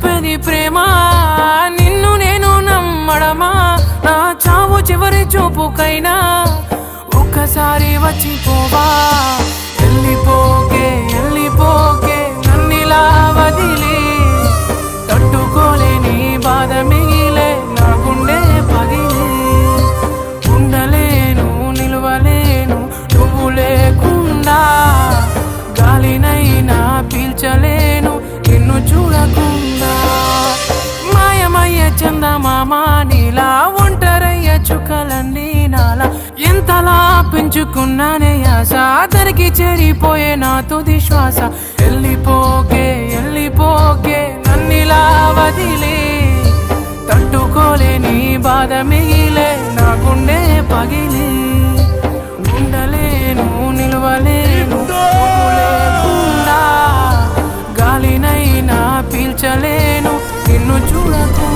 చెప్పేది ప్రేమ నిన్ను నేను నమ్మడమా నా చావు చివరి చూపుకైనా ఒక్కసారి వచ్చిపోవా వెళ్ళిపోకే వెళ్ళిపోకే నన్నిలా వదిలి తట్టుకోలేని బాధ మిగిలే నా గుండె పగిలి ఉండలేను నిలవలేను నువ్వు లేకుండా గాలినైనా పీల్చలేను నిన్ను చూడకుండా మాయమయ్య చందమామ నీలా ఒంటరయ్య చుక్కలన్నీ నాలా ఎంతలా పెంచుకున్నానే ఆశ అతనికి చేరిపోయే నా తుది శ్వాస వెళ్ళిపోకే వెళ్ళిపోకే నన్నిలా వదిలి తట్టుకోలేని బాధ మిగిలే నా గుండె పగిలి ఉండలేను నిలవలేను నువ్వు లేకుండా గాలినైనా పీల్చలేను నిన్ను చూడకు